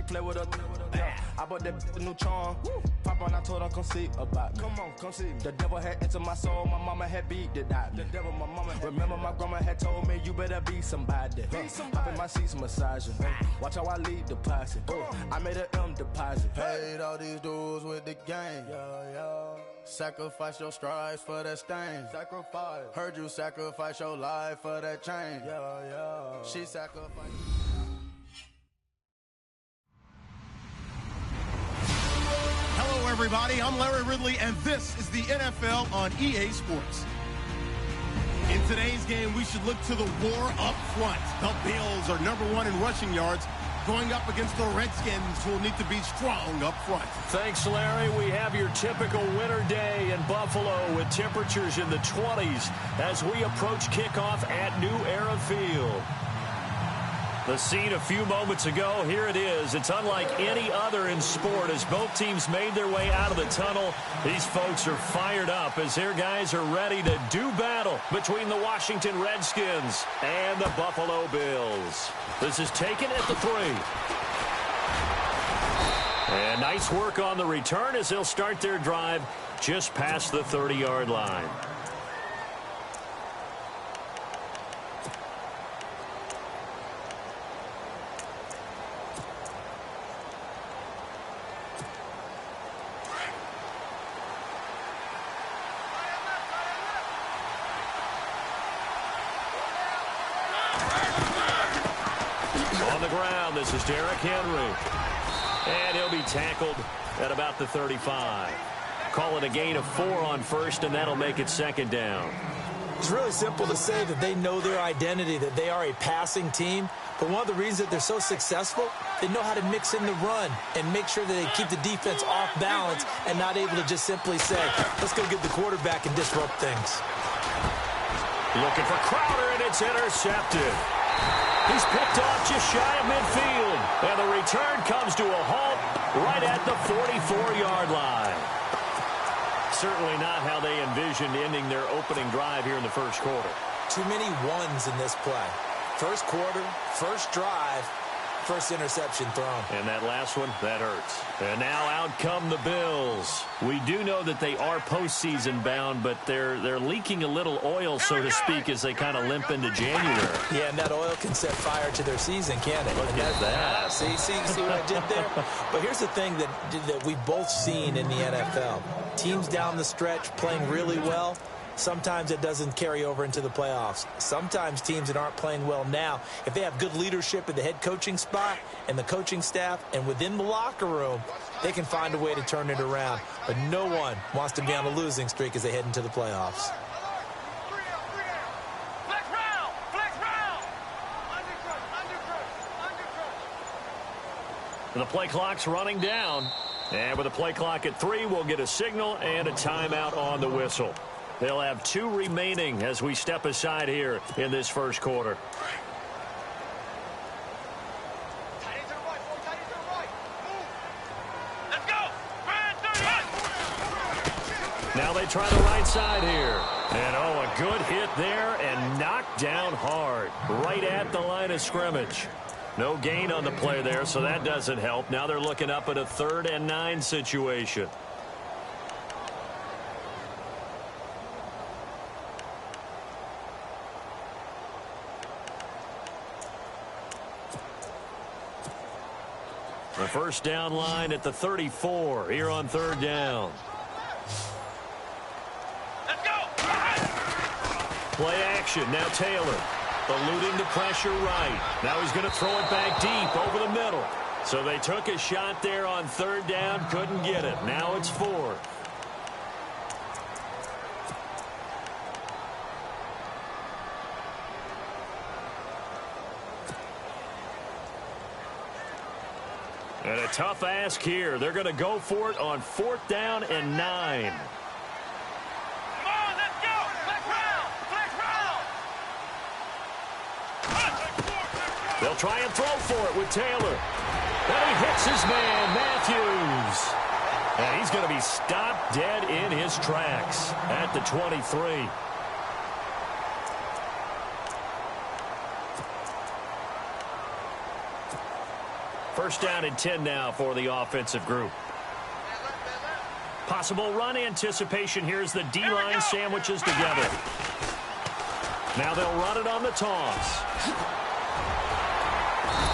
play with her. I bought that new charm. Pop on, I told her come see about me. Come on, come see me. The devil had entered my soul, my mama had beat it out. The devil, my mama. Remember my grandma had told me you better be somebody. Hop in my seats, massaging. Watch how I lead the posse. I made a M deposit. Paid all these dues with the game. Sacrifice your strides for that stain. Sacrifice. Heard you sacrifice your life for that change. She sacrificed. Hello, everybody. I'm Larry Ridley, and this is the NFL on EA Sports. In today's game, we should look to the war up front. The Bills are #1 in rushing yards, going up against the Redskins, who will need to be strong up front. Thanks, Larry. We have your typical winter day in Buffalo with temperatures in the 20s as we approach kickoff at New Era Field. The scene a few moments ago, here it is. It's unlike any other in sport as both teams made their way out of the tunnel. These folks are fired up as their guys are ready to do battle between the Washington Redskins and the Buffalo Bills. This is taken at the 3. And nice work on the return as they'll start their drive just past the 30-yard line. This is Derrick Henry. And he'll be tackled at about the 35. Call it a gain of 4 on first, and that'll make it 2nd down. It's really simple to say that they know their identity, that they are a passing team. But one of the reasons that they're so successful, they know how to mix in the run and make sure that they keep the defense off balance and not able to just simply say, let's go get the quarterback and disrupt things. Looking for Crowder, and it's intercepted. He's picked off just shy of midfield. And the return comes to a halt right at the 44-yard line. Certainly not how they envisioned ending their opening drive here in the first quarter. Too many ones in this play. First quarter, first drive, first interception thrown. And that last one, that hurts. And now out come the Bills. We do know that they are postseason bound, but they're leaking a little oil, so to speak, as they kind of limp into January. Yeah, and that oil can set fire to their season, can't it? Look at that. See what I did there? But here's the thing that we've both seen in the NFL. Teams down the stretch playing really well. Sometimes it doesn't carry over into the playoffs. Sometimes teams that aren't playing well now, if they have good leadership at the head coaching spot and the coaching staff and within the locker room, they can find a way to turn it around. But no one wants to be on a losing streak as they head into the playoffs. The play clock's running down. And with the play clock at 3, we'll get a signal and a timeout on the whistle. They'll have 2 remaining as we step aside here in this first quarter. Now they try the right side here. And, a good hit there and knocked down hard right at the line of scrimmage. No gain on the play there, so that doesn't help. Now they're looking up at a 3rd and 9 situation. The first down line at the 34 here on 3rd down. Let's go! Play action. Now Taylor eluding the pressure right. Now he's going to throw it back deep over the middle. So they took a shot there on 3rd down, couldn't get it. Now it's 4th. And a tough ask here. They're going to go for it on 4th down and 9. Come on, let's go! Flex round! Flex round! They'll try and throw for it with Taylor. And he hits his man, Matthews. And he's going to be stopped dead in his tracks at the 23. First down and 10 now for the offensive group. Possible run anticipation. Here's the D-line sandwiches together. Now they'll run it on the toss.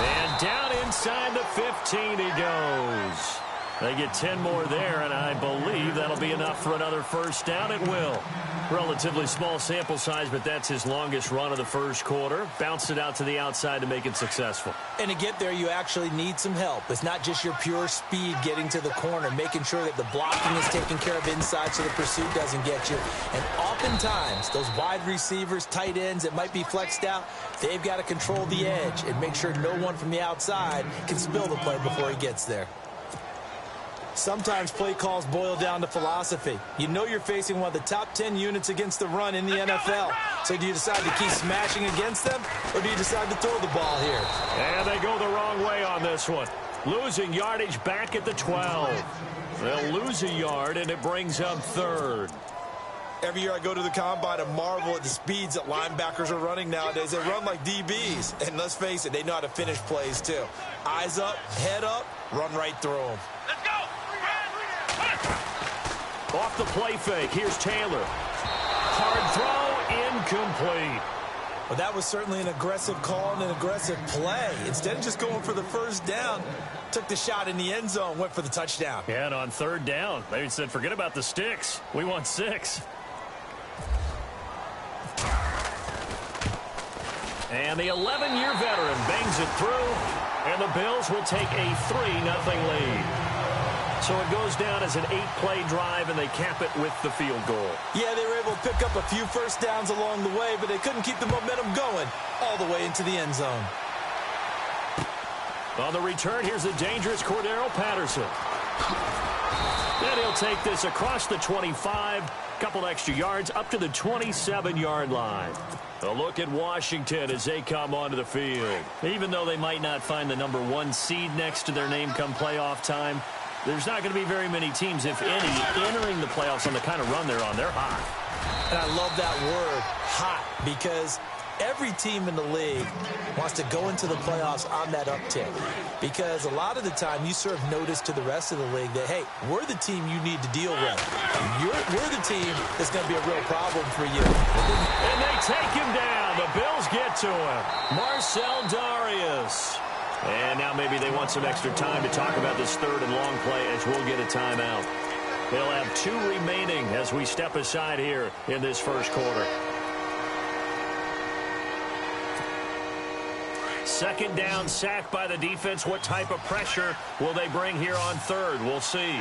And down inside the 15 he goes. They get 10 more there, and I believe that'll be enough for another first down. It will. Relatively small sample size, but that's his longest run of the first quarter. Bounced it out to the outside to make it successful. And to get there, you actually need some help. It's not just your pure speed getting to the corner, making sure that the blocking is taken care of inside so the pursuit doesn't get you. And oftentimes, those wide receivers, tight ends that might be flexed out, they've got to control the edge and make sure no one from the outside can spill the play before he gets there. Sometimes play calls boil down to philosophy. You know you're facing one of the top 10 units against the run in the NFL. So do you decide to keep smashing against them, or do you decide to throw the ball here? And they go the wrong way on this one. Losing yardage back at the 12. They'll lose a yard, and it brings up third. Every year I go to the combine and marvel at the speeds that linebackers are running nowadays. They run like DBs. And let's face it, they know how to finish plays too. Eyes up, head up, run right through them. Let's go. Off the play fake, here's Taylor. Hard throw, incomplete. Well, that was certainly an aggressive call and an aggressive play. Instead of just going for the first down, took the shot in the end zone, went for the touchdown. Yeah, and on third down, they said, forget about the sticks. We want 6. And the 11-year veteran bangs it through, and the Bills will take a 3-0 lead. So it goes down as an 8-play drive, and they cap it with the field goal. Yeah, they were able to pick up a few first downs along the way, but they couldn't keep the momentum going all the way into the end zone. On the return, here's the dangerous Cordero Patterson. And he'll take this across the 25, couple extra yards, up to the 27-yard line. A look at Washington as they come onto the field. Even though they might not find the number 1 seed next to their name come playoff time, there's not going to be very many teams, if any, entering the playoffs on the kind of run they're on. They're hot. And I love that word, hot, because every team in the league wants to go into the playoffs on that uptick. Because a lot of the time you serve notice to the rest of the league that, hey, we're the team you need to deal with. We're the team that's going to be a real problem for you. And they take him down. The Bills get to him. Marcel Darius. And now maybe they want some extra time to talk about this third and long play as we'll get a timeout. They'll have 2 remaining as we step aside here in this first quarter. Second down, sack by the defense. What type of pressure will they bring here on third? We'll see.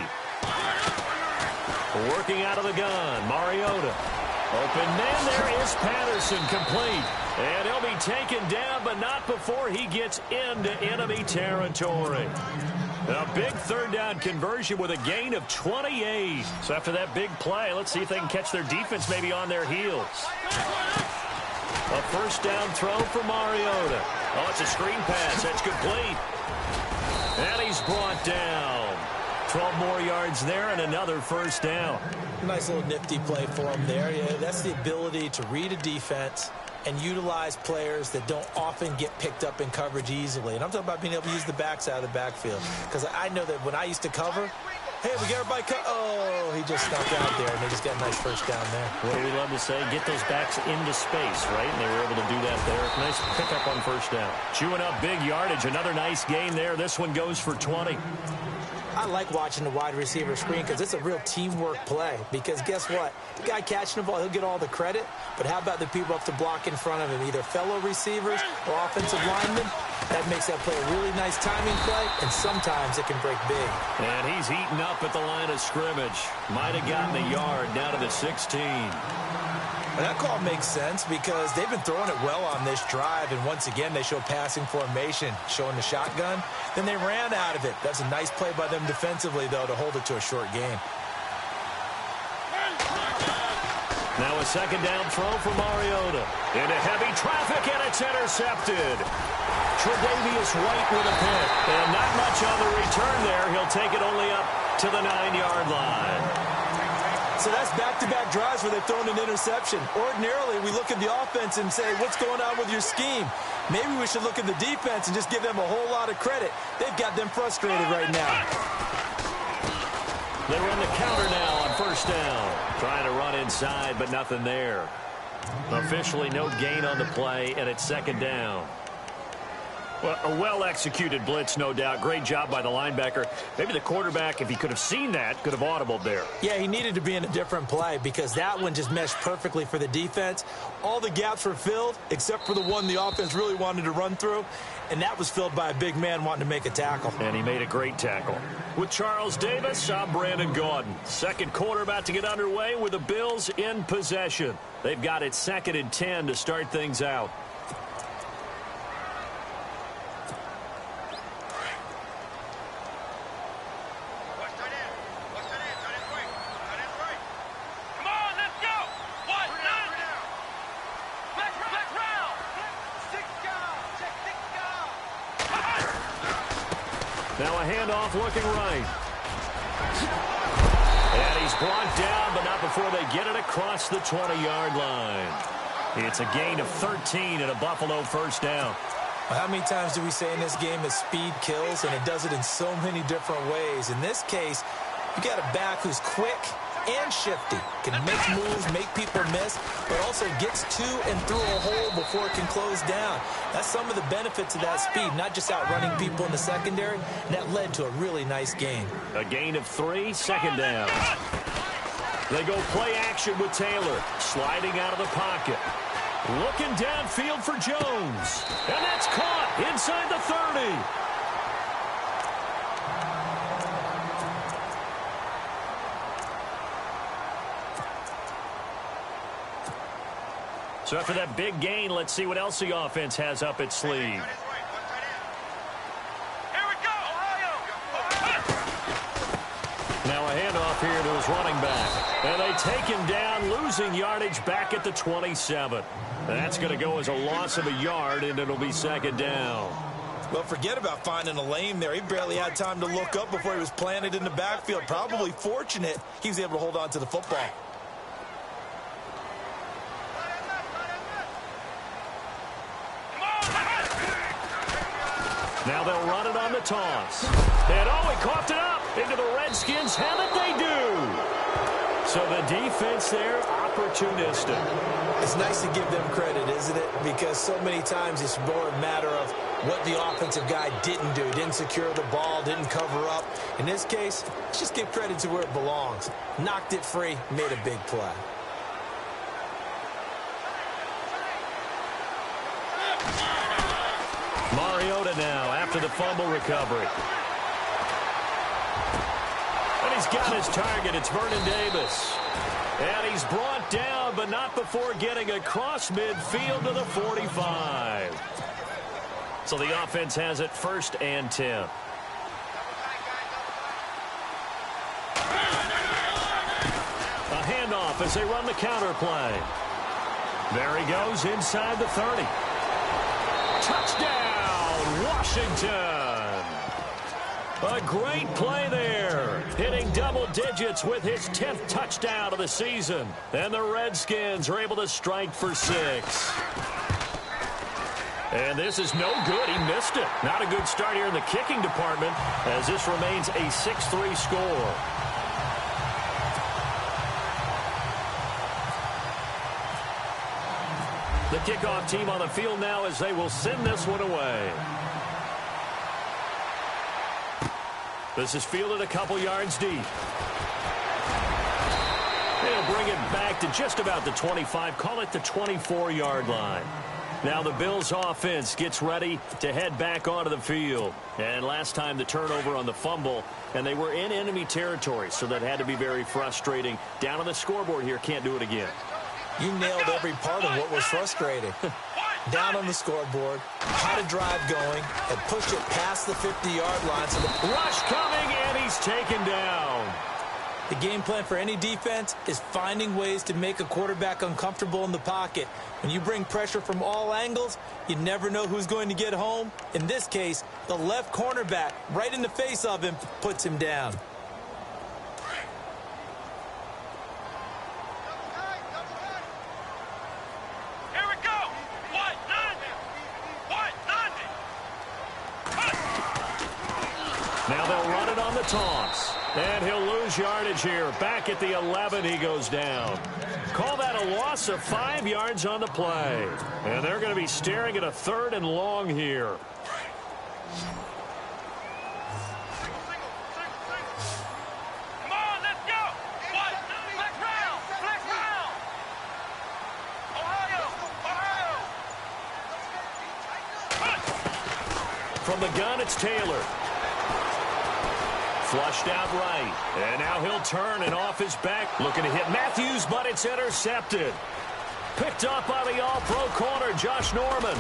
Working out of the gun, Mariota. Open man, there is Patterson, complete. And he'll be taken down, but not before he gets into enemy territory. A big third down conversion with a gain of 28. So after that big play, let's see if they can catch their defense maybe on their heels. A first down throw for Mariota. Oh, it's a screen pass. That's complete. And he's brought down. 12 more yards there and another first down. Nice little nifty play for him there. Yeah, that's the ability to read a defense and utilize players that don't often get picked up in coverage easily. And I'm talking about being able to use the backs out of the backfield. Because I know that when I used to cover, hey, we got everybody cut. Oh, he just snuck out there, and they just got a nice first down there. What do we love to say? Get those backs into space, right? And they were able to do that there. Nice pickup on first down. Chewing up big yardage. Another nice gain there. This one goes for 20. I like watching the wide receiver screen because it's a real teamwork play. Because guess what? The guy catching the ball, he'll get all the credit. But how about the people up to block in front of him? Either fellow receivers or offensive linemen. That makes that play a really nice timing play, and sometimes it can break big. And he's eaten up at the line of scrimmage. Might have gotten a yard down to the 16. And that call makes sense because they've been throwing it well on this drive, and once again they show passing formation, showing the shotgun. Then they ran out of it. That's a nice play by them defensively, though, to hold it to a short gain. Now a second down throw for Mariota. Into heavy traffic, and it's intercepted. Tre'Davious White with a pick. And not much on the return there. He'll take it only up to the 9-yard line. So that's back-to-back drives where they've thrown an interception. Ordinarily, we look at the offense and say, what's going on with your scheme? Maybe we should look at the defense and just give them a whole lot of credit. They've got them frustrated right now. They run the counter now on first down. Trying to run inside, but nothing there. Officially no gain on the play, and it's second down. Well, a well-executed blitz, no doubt. Great job by the linebacker. Maybe the quarterback, if he could have seen that, could have audibled there. Yeah, he needed to be in a different play because that one just meshed perfectly for the defense. All the gaps were filled except for the one the offense really wanted to run through, and that was filled by a big man wanting to make a tackle. And he made a great tackle. With Charles Davis, I'm Brandon Gaudin. Second quarter about to get underway with the Bills in possession. They've got it 2nd and 10 to start things out. Now a handoff looking right. And he's brought down, but not before they get it across the 20-yard line. It's a gain of 13 and a Buffalo first down. Well, how many times do we say in this game that speed kills, and it does it in so many different ways? In this case, you got a back who's quick and shifty, can make moves, make people miss, but also gets to and through a hole before it can close down. That's some of the benefits of that speed, not just outrunning people in the secondary, and that led to a really nice game. A gain of 3, second down. They go play action with Taylor, sliding out of the pocket. Looking downfield for Jones, and that's caught inside the 30. So after that big gain, let's see what else the offense has up its sleeve. Here we go, Ohio! Now a handoff here to his running back. And they take him down, losing yardage back at the 27. That's going to go as a loss of a yard, and it'll be second down. Well, forget about finding a lane there. He barely had time to look up before he was planted in the backfield. Probably fortunate he was able to hold on to the football. Now they'll run it on the toss. And he coughed it up into the Redskins. Have it, they do. So the defense there, opportunistic. It's nice to give them credit, isn't it? Because so many times it's more a matter of what the offensive guy didn't do. Didn't secure the ball, didn't cover up. In this case, let's just give credit to where it belongs. Knocked it free, made a big play. Mariota now after the fumble recovery. And he's got his target. It's Vernon Davis. And he's brought down, but not before getting across midfield to the 45. So the offense has it 1st and 10. A handoff as they run the counter play. There he goes inside the 30. Touchdown, Washington. A great play there. Hitting double digits with his 10th touchdown of the season. And the Redskins are able to strike for 6. And this is no good. He missed it. Not a good start here in the kicking department as this remains a 6-3 score. The kickoff team on the field now as they will send this one away. This is fielded a couple yards deep. They'll bring it back to just about the 25, call it the 24-yard line. Now the Bills offense gets ready to head back onto the field. And last time the turnover on the fumble, and they were in enemy territory, so that had to be very frustrating. Down on the scoreboard here, can't do it again. You nailed every part of what was frustrating. Down on the scoreboard, had a drive going, and pushed it past the 50-yard line. So the rush coming, and he's taken down. The game plan for any defense is finding ways to make a quarterback uncomfortable in the pocket. When you bring pressure from all angles, you never know who's going to get home. In this case, the left cornerback, right in the face of him, puts him down. Now they'll run it on the toss. And he'll lose yardage here. Back at the 11, he goes down. Call that a loss of 5 yards on the play. And they're going to be staring at a 3rd and long here. Come on, let's go. What? Flex round. Flex round. Ohio. From the gun, it's Taylor. Flushed out right. And now he'll turn and off his back. Looking to hit Matthews, but it's intercepted. Picked up by the all-pro corner, Josh Norman.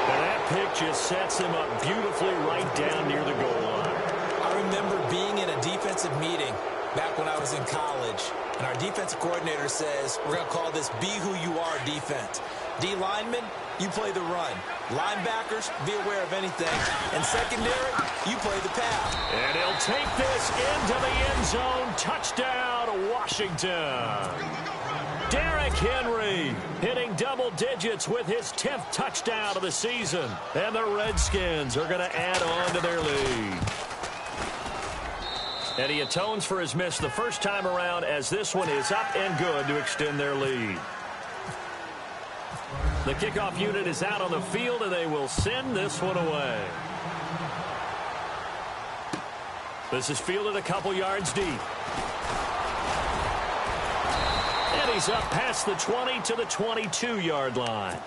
And that pick just sets him up beautifully right down near the goal line. I remember being in a defensive meeting back when I was in college, and our defensive coordinator says, we're going to call this Be Who You Are defense. D linemen, you play the run. Linebackers, be aware of anything. And secondary, you play the pass. And he'll take this into the end zone. Touchdown, Washington. Derrick Henry hitting double digits with his 10th touchdown of the season. And the Redskins are going to add on to their lead. And he atones for his miss the first time around as this one is up and good to extend their lead. The kickoff unit is out on the field, and they will send this one away. This is fielded a couple yards deep. And he's up past the 20 to the 22-yard line.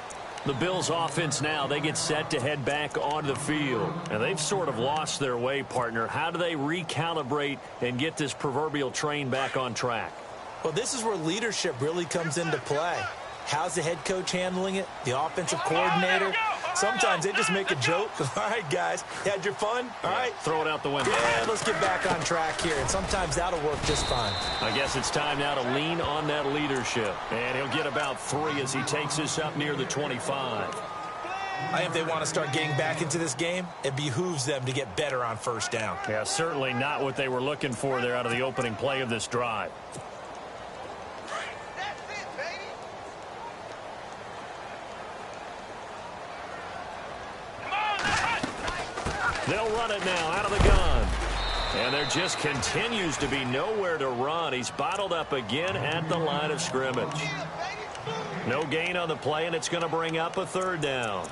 The Bills' offense now, they get set to head back onto the field. And they've sort of lost their way, partner. How do they recalibrate and get this proverbial train back on track? Well, this is where leadership really comes into play. How's the head coach handling it? The offensive coordinator? Sometimes they just make a joke. All right, guys, you had your fun? All right. Throw it out the window. Yeah, let's get back on track here. And sometimes that'll work just fine. I guess it's time now to lean on that leadership. And he'll get about 3 as he takes this up near the 25. I think if they want to start getting back into this game, it behooves them to get better on first down. Yeah, certainly not what they were looking for there out of the opening play of this drive. They'll run it now out of the gun. And there just continues to be nowhere to run. He's bottled up again at the line of scrimmage. No gain on the play, and it's going to bring up a 3rd down.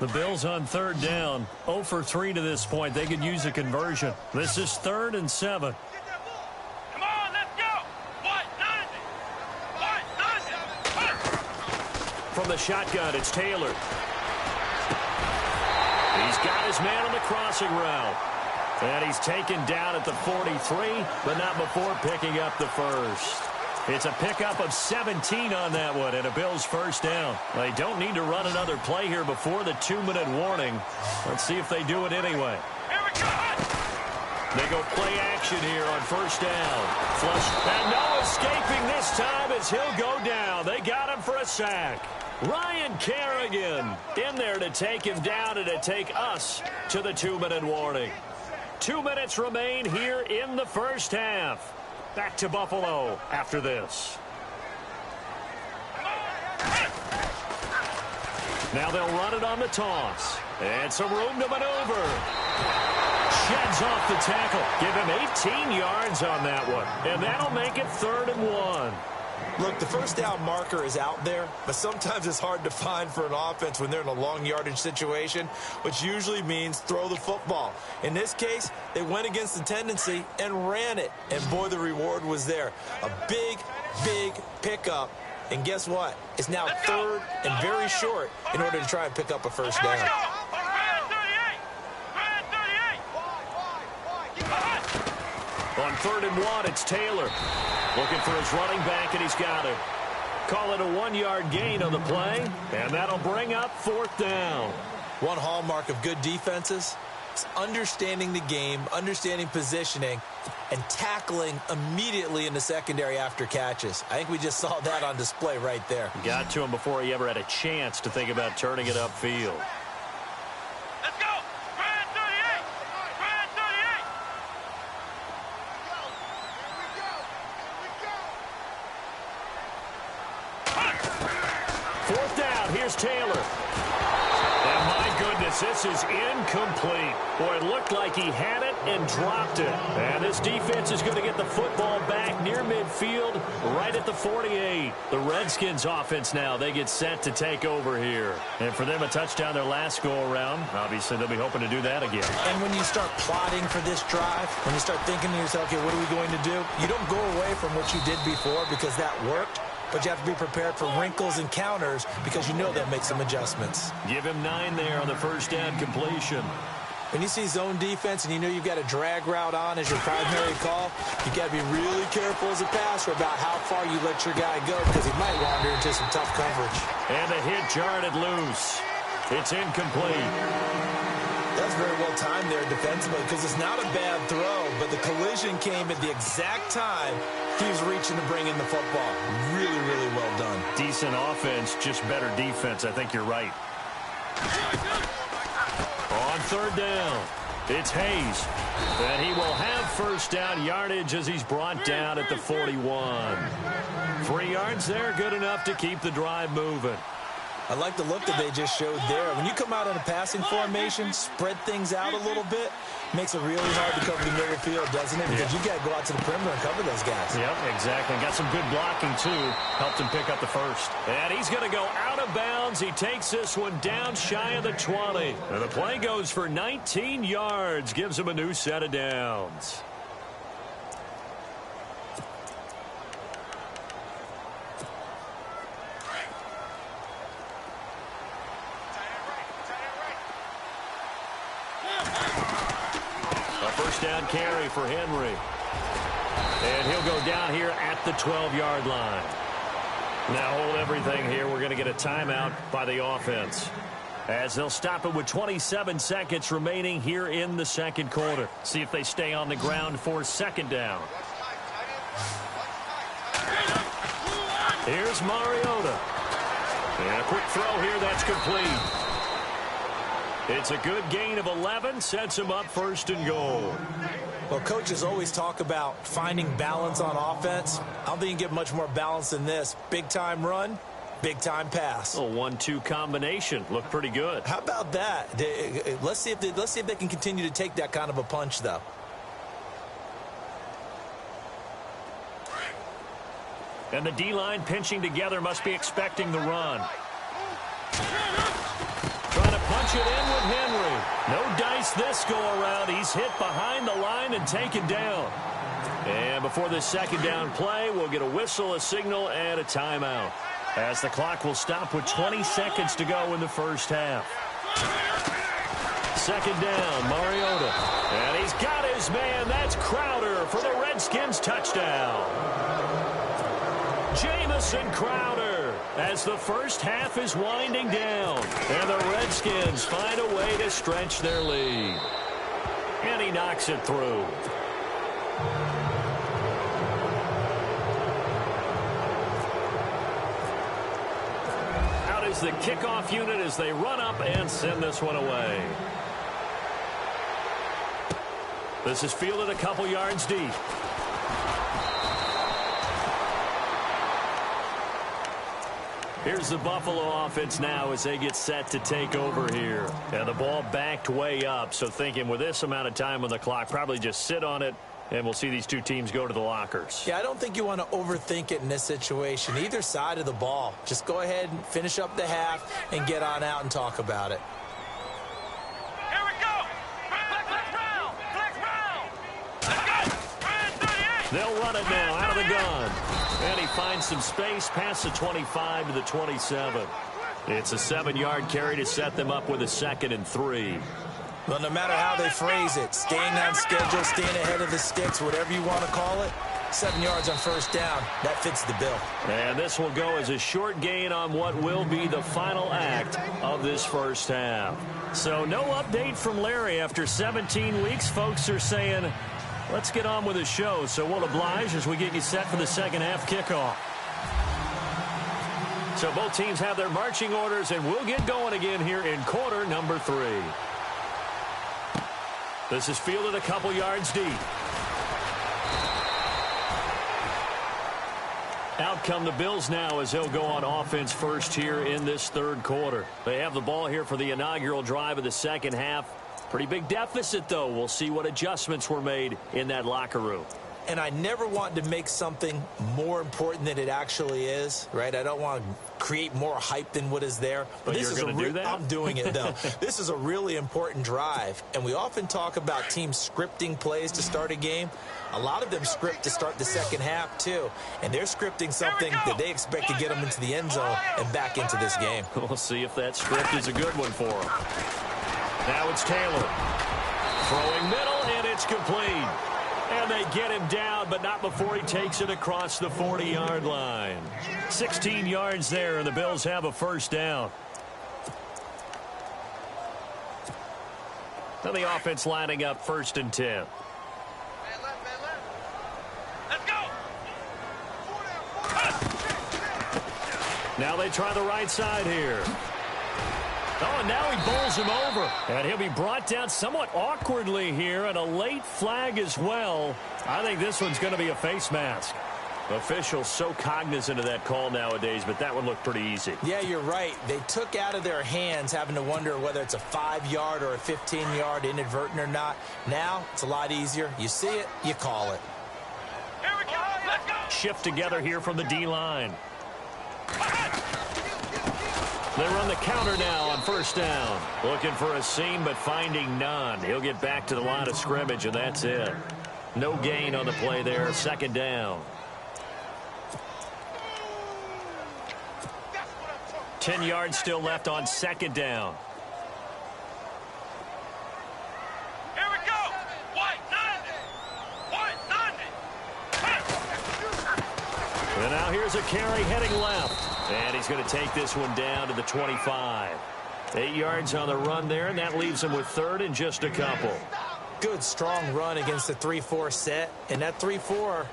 The Bills on 3rd down, 0 for 3 to this point. They could use a conversion. This is 3rd and 7. Come on, let's go. What? From the shotgun, it's Taylor. He's got his man on the crossing route. And he's taken down at the 43, but not before picking up the first. It's a pickup of 17 on that one and a Bills first down. They don't need to run another play here before the 2-minute warning. Let's see if they do it anyway. They go play action here on first down. Flush. And no escaping this time as he'll go down. They got him for a sack. Ryan Kerrigan in there to take him down and to take us to the 2-minute warning. 2 minutes remain here in the first half. Back to Buffalo after this. Now they'll run it on the toss. And some room to maneuver. Sheds off the tackle. Give him 18 yards on that one. And that'll make it 3rd and 1. Look, the first down marker is out there, but sometimes it's hard to find for an offense when they're in a long yardage situation, which usually means throw the football. In this case, they went against the tendency and ran it, and boy, the reward was there. A big, big pickup, and guess what? It's now 3rd and very short in order to try and pick up a first down. On 3rd and 1, it's Taylor. Looking for his running back, and he's got it. Call it a 1-yard gain on the play, and that'll bring up 4th down. One hallmark of good defenses is understanding the game, understanding positioning, and tackling immediately in the secondary after catches. I think we just saw that on display right there. Got to him before he ever had a chance to think about turning it upfield. Let's go. Here's Taylor. And my goodness, this is incomplete. Boy, it looked like he had it and dropped it. And this defense is going to get the football back near midfield, right at the 48. The Redskins offense now, they get set to take over here. And for them, a touchdown their last go-around. Obviously, they'll be hoping to do that again. And when you start plotting for this drive, when you start thinking to yourself, okay, what are we going to do? You don't go away from what you did before because that worked. But you have to be prepared for wrinkles and counters because you know they'll make some adjustments. Give him 9 there on the first down completion. When you see zone defense and you know you've got a drag route on as your primary call, you've got to be really careful as a passer about how far you let your guy go because he might wander into some tough coverage. And the hit jarred it loose. It's incomplete. That's very well timed there defensively because it's not a bad throw, but the collision came at the exact time he was reaching to bring in the football. Really, really well done. Decent offense, just better defense. I think you're right. On third down, it's Hayes. And he will have first down yardage as he's brought down at the 41. 3 yards there, good enough to keep the drive moving. I like the look that they just showed there. When you come out in a passing formation, spread things out a little bit, makes it really hard to cover the middle field, doesn't it? Because you got to go out to the perimeter and cover those guys. Yep, exactly. Got some good blocking, too. Helped him pick up the first. And he's going to go out of bounds. He takes this one down shy of the 20. And the play goes for 19 yards. Gives him a new set of downs. First down carry for Henry. And he'll go down here at the 12-yard line. Now hold everything here. We're going to get a timeout by the offense, as they'll stop it with 27 seconds remaining here in the second quarter. See if they stay on the ground for second down. Here's Mariota. And a quick throw here that's complete. It's a good gain of 11, sets him up first and goal. Well, coaches always talk about finding balance on offense. I don't think you can get much more balance than this. Big-time run, big-time pass. A 1-2 combination. Looked pretty good. How about that? Let's see if they can continue to take that kind of a punch, though. And the D-line pinching together, must be expecting the run. Trying to punch it in with Henry. No dice this go-around. He's hit behind the line and taken down. And before this second down play, we'll get a whistle, a signal, and a timeout, as the clock will stop with 20 seconds to go in the first half. Second down, Mariota. And he's got his man. That's Crowder for the Redskins touchdown. Jamison Crowder, as the first half is winding down. And the Redskins find a way to stretch their lead. And he knocks it through. Out is the kickoff unit as they run up and send this one away. This is fielded a couple yards deep. Here's the Buffalo offense now as they get set to take over here. And the ball backed way up, so thinking with this amount of time on the clock, probably just sit on it, and we'll see these two teams go to the lockers. Yeah, I don't think you want to overthink it in this situation. Either side of the ball. Just go ahead and finish up the half and get on out and talk about it. Here we go. Flex round. Let's go. They'll run it now out of the gun. And he finds some space past the 25 to the 27. It's a 7-yard carry to set them up with a 2nd and 3. Well, no matter how they phrase it, staying on schedule, staying ahead of the sticks, whatever you want to call it, 7 yards on first down, that fits the bill. And this will go as a short gain on what will be the final act of this first half. So no update from Larry after 17 weeks. Folks are saying, let's get on with the show, so we'll oblige as we get you set for the second half kickoff. So both teams have their marching orders, and we'll get going again here in quarter number 3. This is fielded a couple yards deep. Out come the Bills now as they'll go on offense first here in this third quarter. They have the ball here for the inaugural drive of the second half. Pretty big deficit, though. We'll see what adjustments were made in that locker room. And I never want to make something more important than it actually is, right? I don't want to create more hype than what is there. But this is going to do that? I'm doing it, though. This is a really important drive. And we often talk about teams scripting plays to start a game. A lot of them script to start the second half, too. And they're scripting something that they expect to get them into the end zone and back into this game. We'll see if that script is a good one for them. Now it's Taylor. Throwing middle, and it's complete. And they get him down, but not before he takes it across the 40-yard line. 16 yards there, and the Bills have a first down. Now the offense lining up 1st and 10. Let's go. Now they try the right side here. Oh, and now he bowls him over. And he'll be brought down somewhat awkwardly here, and a late flag as well. I think this one's going to be a face mask. Officials so cognizant of that call nowadays, but that one looked pretty easy. Yeah, you're right. They took out of their hands having to wonder whether it's a 5-yard or a 15-yard inadvertent or not. Now, it's a lot easier. You see it, you call it. Here we go. Let's go. Shift together here from the D-line. They run the counter now on 1st down. Looking for a seam, but finding none. He'll get back to the line of scrimmage, and that's it. No gain on the play there. 2nd down. 10 yards still left on 2nd down. Here we go. White 90. White 90. And now here's a carry heading left. And he's going to take this one down to the 25. 8 yards on the run there, and that leaves him with 3rd and just a couple. Good, strong run against the 3-4 set. And that 3-4,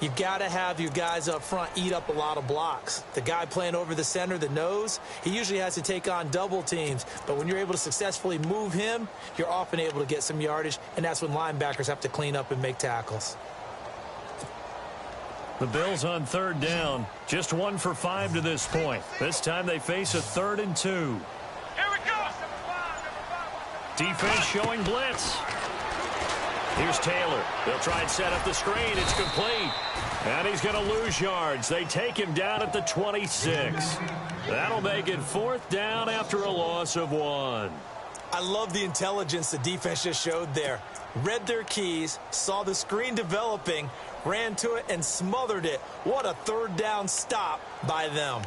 you've got to have your guys up front eat up a lot of blocks. The guy playing over the center, the nose, he usually has to take on double teams. But when you're able to successfully move him, you're often able to get some yardage, and that's when linebackers have to clean up and make tackles. The Bills on 3rd down. Just 1 for 5 to this point. This time they face a 3rd and 2. Here we go. Defense showing blitz. Here's Taylor. They'll try and set up the screen. It's complete. And he's going to lose yards. They take him down at the 26. That'll make it 4th down after a loss of 1. I love the intelligence the defense just showed there. Read their keys, saw the screen developing, ran to it, and smothered it. What a 3rd down stop by them.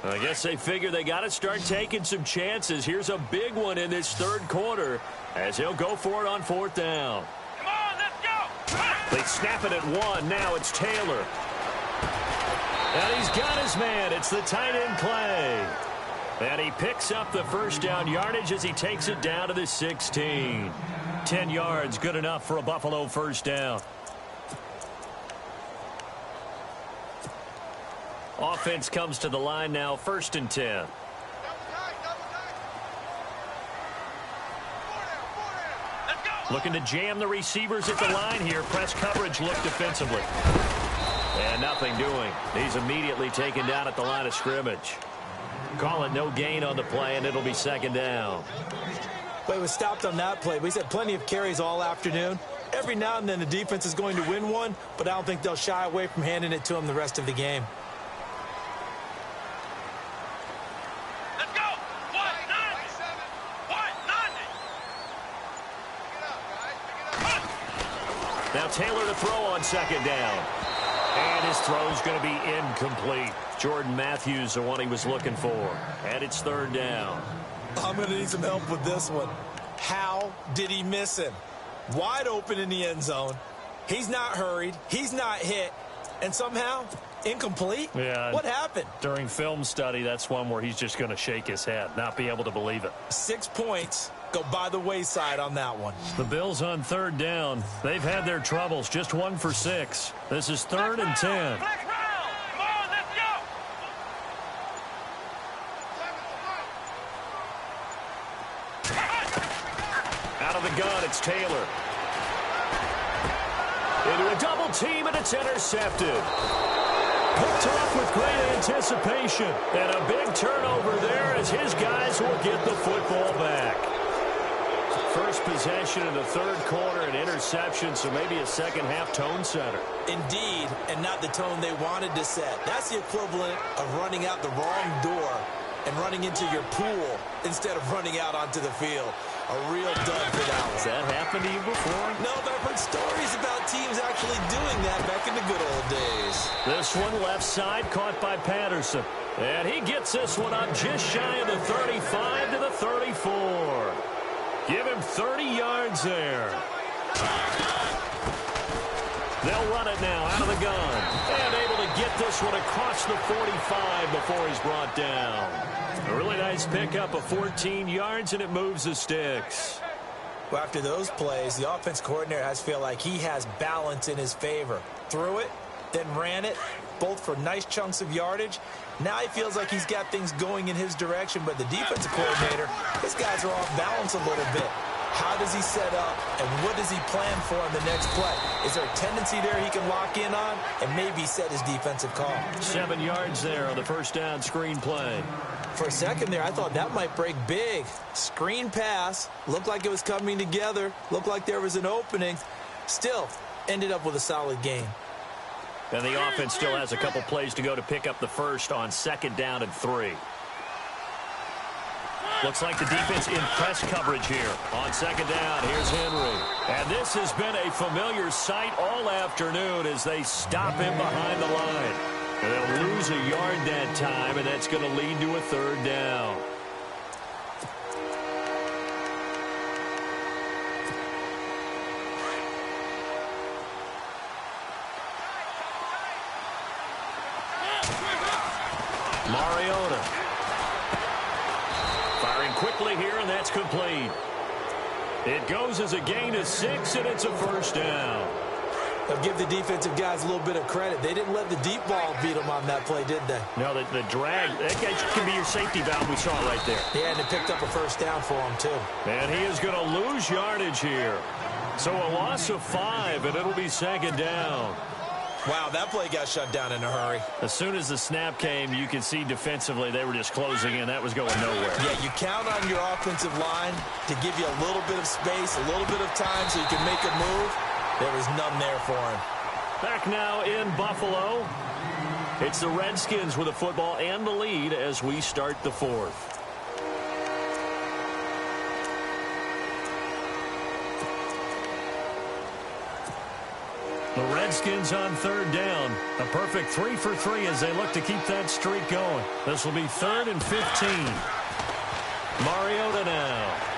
I guess they figure they got to start taking some chances. Here's a big one in this 3rd quarter as he'll go for it on 4th down. Come on, let's go. They snap it at 1. Now it's Taylor. And he's got his man. It's the tight end Clay. And he picks up the 1st down yardage as he takes it down to the 16. 10 yards, good enough for a Buffalo 1st down. Offense comes to the line now, 1st and 10. Looking to jam the receivers at the line here. Press coverage look defensively. And nothing doing. He's immediately taken down at the line of scrimmage. Call it no gain on the play, and it'll be 2nd down. But it was stopped on that play. We've had plenty of carries all afternoon. Every now and then the defense is going to win one, but I don't think they'll shy away from handing it to him the rest of the game. Now Taylor to throw on 2nd down. And his throw's going to be incomplete. Jordan Matthews, the one he was looking for. And it's 3rd down. I'm going to need some help with this one. How did he miss him? Wide open in the end zone. He's not hurried. He's not hit. And somehow, incomplete? Yeah. What happened? During film study, that's one where he's just going to shake his head, not be able to believe it. 6 points go by the wayside on that one. The Bills on 3rd down. They've had their troubles. Just 1 for 6. This is 3rd and 10. Come on, let's go. Taylor. Into a double team, and it's intercepted. Picked off with great anticipation. And a big turnover there as his guys will get the football back. First possession in the third quarter, an interception, so maybe a second-half tone setter. Indeed, and not the tone they wanted to set. That's the equivalent of running out the wrong door and running into your pool instead of running out onto the field. A real dud for that one. Has that happened to you before? No, but I've heard stories about teams actually doing that back in the good old days. This one left side caught by Patterson. And he gets this one up just shy of the 35 to the 34. Give him 30 yards there. They'll run it now out of the gun. And able to get this one across the 45 before he's brought down. A really nice pickup of 14 yards, and it moves the sticks. Well, after those plays, the offense coordinator has to feel like he has balance in his favor. Threw it, then ran it, both for nice chunks of yardage. Now he feels like he's got things going in his direction, but the defensive coordinator, his guys are off balance a little bit. How does he set up, and what does he plan for in the next play? Is there a tendency there he can lock in on and maybe set his defensive call? 7 yards there on the first down screen play. For a second there, I thought that might break big. Screen pass, looked like it was coming together, looked like there was an opening. Still, ended up with a solid game. And the offense still has a couple plays to go to pick up the first on 2nd down and 3. Looks like the defense in press coverage here. On 2nd down, here's Henry. And this has been a familiar sight all afternoon as they stop him behind the line. And they'll lose a yard that time, and that's going to lead to a 3rd down. Mariota. Firing quickly here, and that's complete. It goes as a gain of 6, and it's a 1st down. They'll give the defensive guys a little bit of credit. They didn't let the deep ball beat them on that play, did they? No, the drag, that can be your safety valve we saw right there. Yeah, and it picked up a 1st down for him, too. And he is going to lose yardage here. So a loss of 5, and it'll be 2nd down. Wow, that play got shut down in a hurry. As soon as the snap came, you could see defensively they were just closing in. That was going nowhere. Yeah, you count on your offensive line to give you a little bit of space, a little bit of time so you can make a move. There was none there for him. Back now in Buffalo. It's the Redskins with the football and the lead as we start the 4th. The Redskins on 3rd down. A perfect 3 for 3 as they look to keep that streak going. This will be 3rd and 15. Mariota now.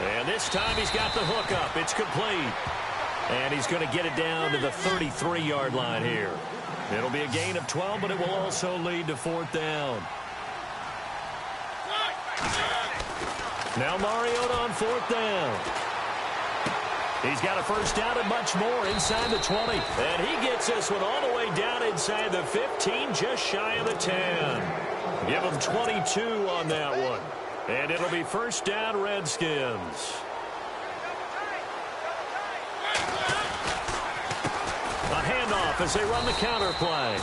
And this time he's got the hook up. It's complete. And he's going to get it down to the 33-yard line here. It'll be a gain of 12, but it will also lead to 4th down. Now Mariota on 4th down. He's got a 1st down and much more inside the 20. And he gets this one all the way down inside the 15, just shy of the 10. Give him 22 on that one. And it'll be 1st down Redskins. A handoff as they run the counter play.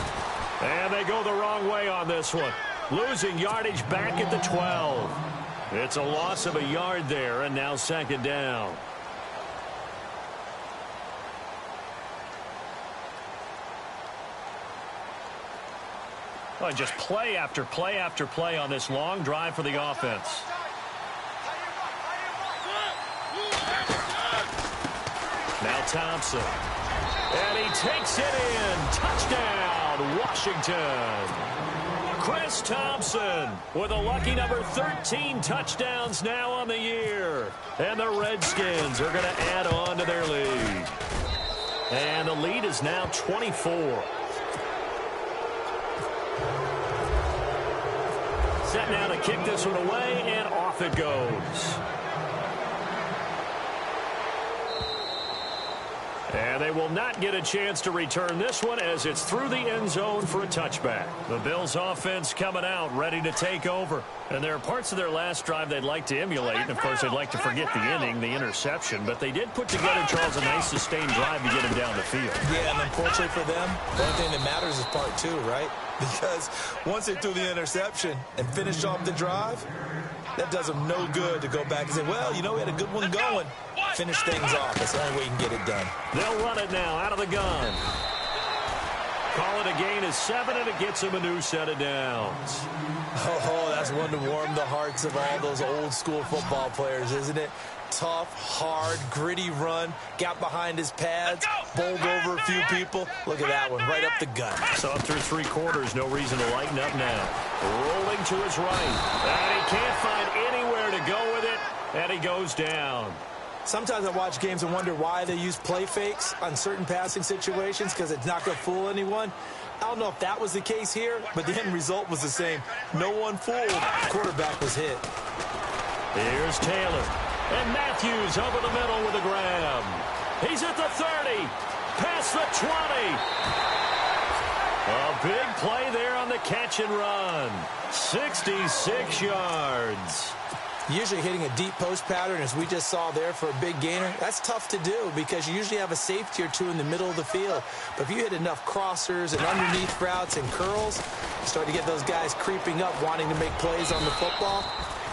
And they go the wrong way on this one. Losing yardage back at the 12. It's a loss of a yard there, and now 2nd down. Well, just play after play after play on this long drive for the offense. Now Thompson. And he takes it in. Touchdown, Washington. Chris Thompson with a lucky number 13 touchdowns now on the year. And the Redskins are going to add on to their lead. And the lead is now 24. Set now to kick this one away, and off it goes. And they will not get a chance to return this one as it's through the end zone for a touchback. The Bills offense coming out, ready to take over. And there are parts of their last drive they'd like to emulate. And, of course, they'd like to forget the inning, the interception. But they did put together, Charles, a nice sustained drive to get him down the field. Yeah, and unfortunately for them, the only thing that matters is part two, right? Because once they threw the interception and finished off the drive, that does them no good to go back and say, well, you know, we had a good one going. Finish things off. That's the only way you can get it done. They'll run it now out of the gun. Call it a gain of 7, and it gets them a new set of downs. Oh, that's one to warm the hearts of all those old school football players, isn't it? Tough, hard, gritty run, got behind his pads, bowled over a few people. Look at that one, right up the gut. So up through 3 quarters, no reason to lighten up now. Rolling to his right, and he can't find anywhere to go with it, and he goes down. Sometimes I watch games and wonder why they use play fakes on certain passing situations, because it's not going to fool anyone. I don't know if that was the case here, but the end result was the same. No one fooled. The quarterback was hit. Here's Taylor. And Matthews over the middle with a grab. He's at the 30. Past the 20. A big play there on the catch and run. 66 yards. Usually hitting a deep post pattern, as we just saw there, for a big gainer, that's tough to do because you usually have a safety or two in the middle of the field. But if you hit enough crossers and underneath routes and curls, you start to get those guys creeping up, wanting to make plays on the football.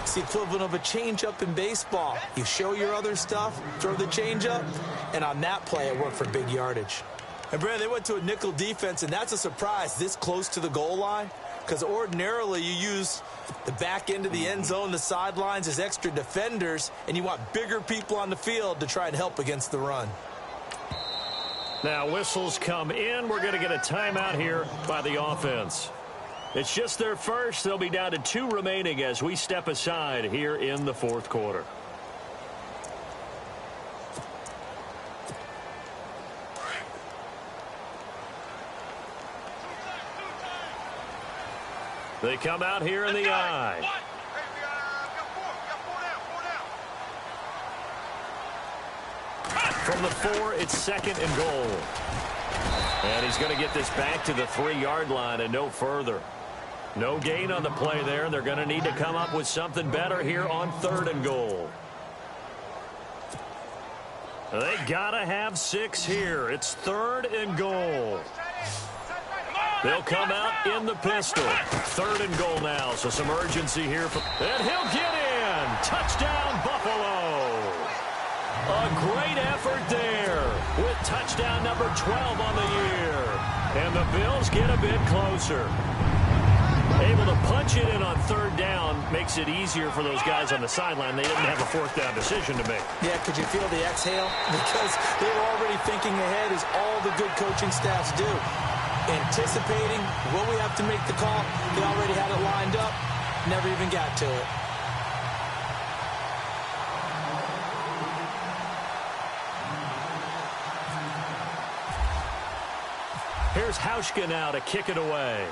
It's the equivalent of a changeup in baseball. You show your other stuff, throw the changeup, and on that play, it worked for big yardage. And, Brandon, they went to a nickel defense, and that's a surprise this close to the goal line, because ordinarily you use the back end of the end zone, the sidelines as extra defenders, and you want bigger people on the field to try and help against the run. Now whistles come in. We're going to get a timeout here by the offense. It's just their first. They'll be down to 2 remaining as we step aside here in the 4th quarter. They come out here in the I. From the 4, it's 2nd and goal. And he's going to get this back to the 3-yard line and no further. No gain on the play there. They're going to need to come up with something better here on 3rd and goal. They got to have 6 here. It's 3rd and goal. They'll come out in the pistol. 3rd and goal now, so some urgency here. And he'll get in. Touchdown, Buffalo. A great effort there with touchdown number 12 on the year. And the Bills get a bit closer. Able to punch it in on 3rd down makes it easier for those guys on the sideline. They didn't have a 4th down decision to make. Yeah, could you feel the exhale? Because they were already thinking ahead, as all the good coaching staffs do. Anticipating, will we have to make the call? They already had it lined up, never even got to it. Here's Hauschka now to kick it away.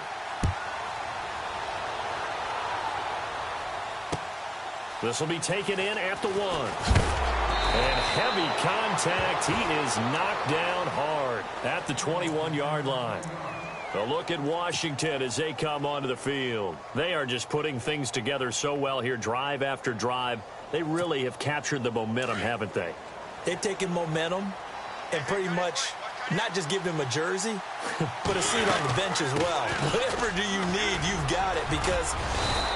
This will be taken in at the 1. And heavy contact. He is knocked down hard at the 21-yard line. A look at Washington as they come onto the field. They are just putting things together so well here, drive after drive. They really have captured the momentum, haven't they? They've taken momentum and pretty much not just give them a jersey, but a seat on the bench as well. Whatever do you need, you've got it, because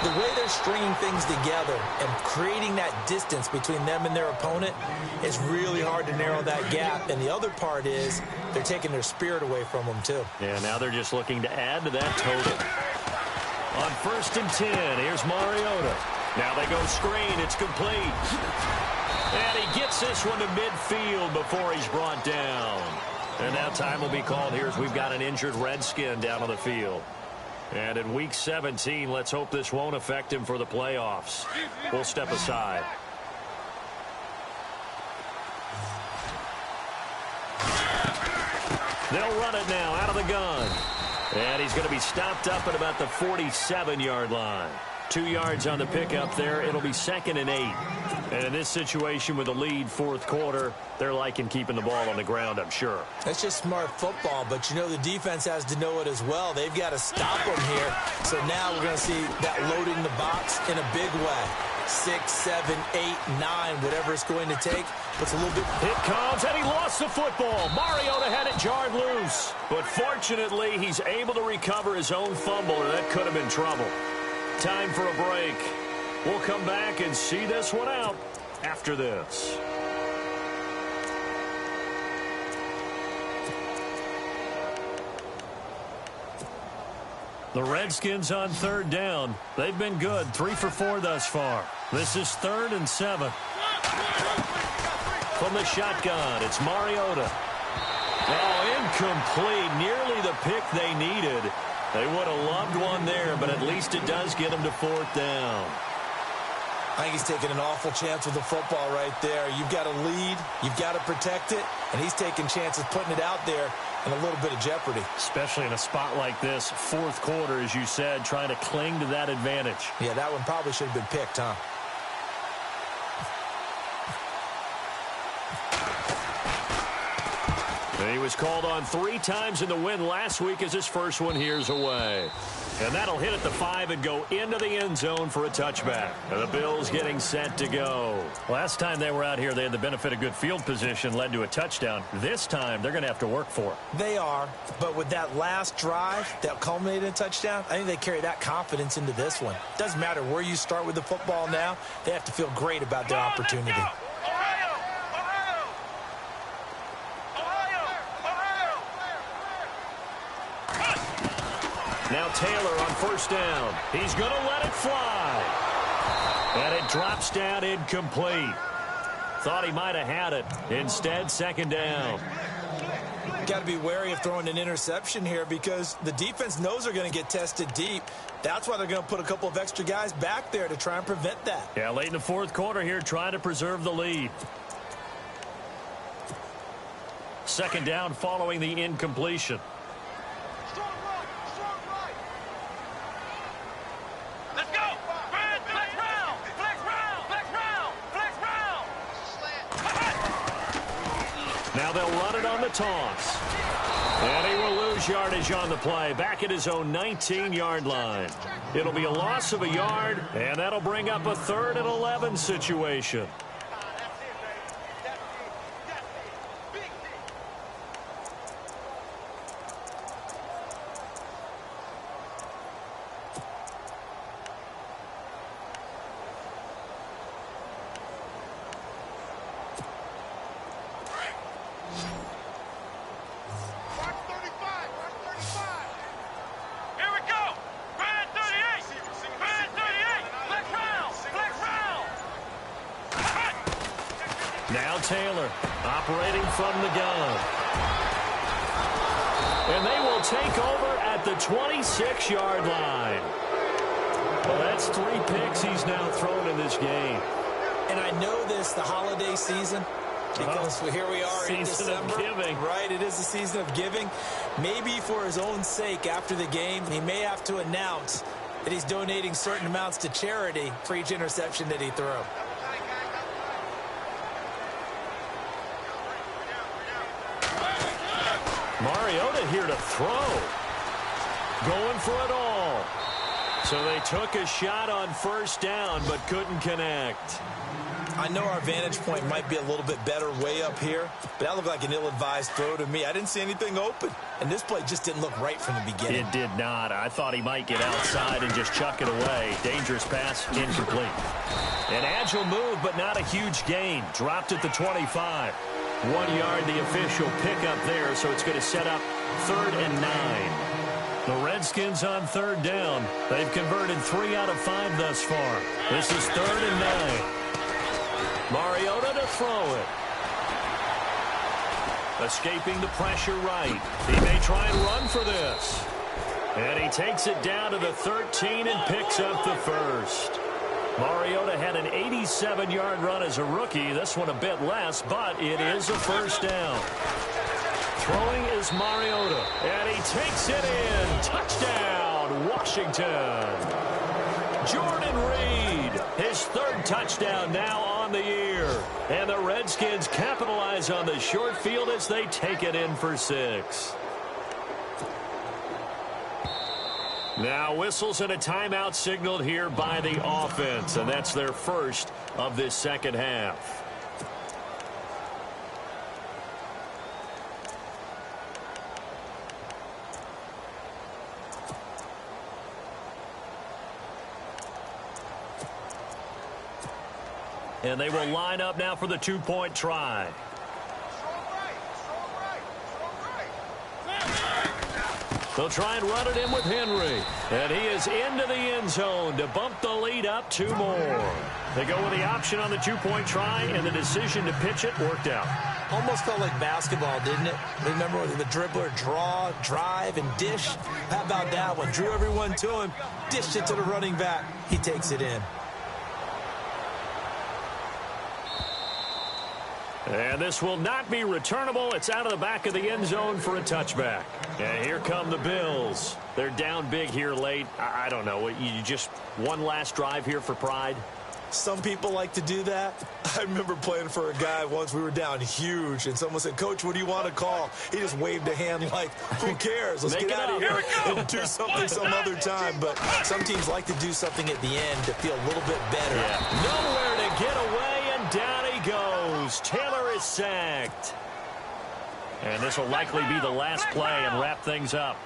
the way they're stringing things together and creating that distance between them and their opponent is really hard to narrow that gap. And the other part is they're taking their spirit away from them, too. Yeah, now they're just looking to add to that total. On 1st and 10, here's Mariota. Now they go screen. It's complete. And he gets this one to midfield before he's brought down. And now time will be called here as we've got an injured Redskin down on the field. And in Week 17, let's hope this won't affect him for the playoffs. We'll step aside. They'll run it now out of the gun. And he's going to be stopped up at about the 47-yard line. 2 yards on the pickup there. It'll be 2nd and 8. And in this situation with a lead fourth quarter, they're liking keeping the ball on the ground, I'm sure. That's just smart football, but you know the defense has to know it as well. They've got to stop them here. So now we're going to see that loading the box in a big way. 6, 7, 8, 9, whatever it's going to take. It's a little bit. It comes, and he lost the football. Mariota had it jarred loose. But fortunately, he's able to recover his own fumble, or that could have been trouble. Time for a break. We'll come back and see this one out after this. The Redskins on 3rd down. They've been good, 3 for 4 thus far. This is 3rd and 7. From the shotgun, it's Mariota. Oh, incomplete. Nearly the pick they needed. They would have loved one there, but at least it does get them to 4th down. I think he's taking an awful chance with the football right there. You've got to lead, you've got to protect it, and he's taking chances putting it out there in a little bit of jeopardy. Especially in a spot like this, fourth quarter, as you said, trying to cling to that advantage. Yeah, that one probably should have been picked, huh? And he was called on 3 times in the win last week as his first one here's away. And that'll hit at the 5 and go into the end zone for a touchback. And the Bills getting set to go. Last time they were out here, they had the benefit of good field position, led to a touchdown. This time, they're going to have to work for it. They are, but with that last drive that culminated in a touchdown, I think they carry that confidence into this one. Doesn't matter where you start with the football now, they have to feel great about their opportunity. Now Taylor on 1st down. He's going to let it fly. And it drops down incomplete. Thought he might have had it. Instead, 2nd down. Got to be wary of throwing an interception here because the defense knows they're going to get tested deep. That's why they're going to put a couple of extra guys back there to try and prevent that. Yeah, late in the fourth quarter here, trying to preserve the lead. 2nd down following the incompletion. Now they'll run it on the toss. And he will lose yardage on the play, back at his own 19-yard line. It'll be a loss of a yard, and that'll bring up a 3rd and 11 situation. Now Taylor operating from the gun. And they will take over at the 26-yard line. Well, that's 3 picks he's now thrown in this game. And I know this, the holiday season, because here we are in December. Season of giving. Right, it is the season of giving. Maybe for his own sake after the game, he may have to announce that he's donating certain amounts to charity for each interception that he threw. Mariota here to throw. Going for it all. So they took a shot on 1st down, but couldn't connect. I know our vantage point might be a little bit better way up here, but that looked like an ill-advised throw to me. I didn't see anything open, and this play just didn't look right from the beginning. It did not. I thought he might get outside and just chuck it away. Dangerous pass, incomplete. An agile move, but not a huge gain. Dropped at the 25. 1 yard, the official pickup there, so it's going to set up 3rd and 9. The Redskins on 3rd down. They've converted 3 out of 5 thus far. This is 3rd and 9. Mariota to throw it. Escaping the pressure right. He may try and run for this. And he takes it down to the 13 and picks up the 1st. Mariota had an 87-yard run as a rookie. This one a bit less, but it is a 1st down. Throwing is Mariota, and he takes it in. Touchdown, Washington. Jordan Reed, his third touchdown now on the year. And the Redskins capitalize on the short field as they take it in for 6. Now whistles and a timeout signaled here by the offense, and that's their first of this second half. And they will line up now for the 2-point try. They'll try and run it in with Henry. And he is into the end zone to bump the lead up 2 more. They go with the option on the 2-point try, and the decision to pitch it worked out. Almost felt like basketball, didn't it? Remember the dribbler draw, drive, and dish? How about that one? Drew everyone to him, dished it to the running back. He takes it in. And this will not be returnable. It's out of the back of the end zone for a touchback. And here come the Bills. They're down big here late. I don't know. You just one last drive here for pride? Some people like to do that. I remember playing for a guy once. We were down huge, and someone said, "Coach, what do you want to call?" He just waved a hand like, who cares? Let's get out of here and do something some other time. But some teams like to do something at the end to feel a little bit better. Yeah. Nowhere to get away, and down he goes. Taylor is sacked. And this will likely be the last play and wrap things up.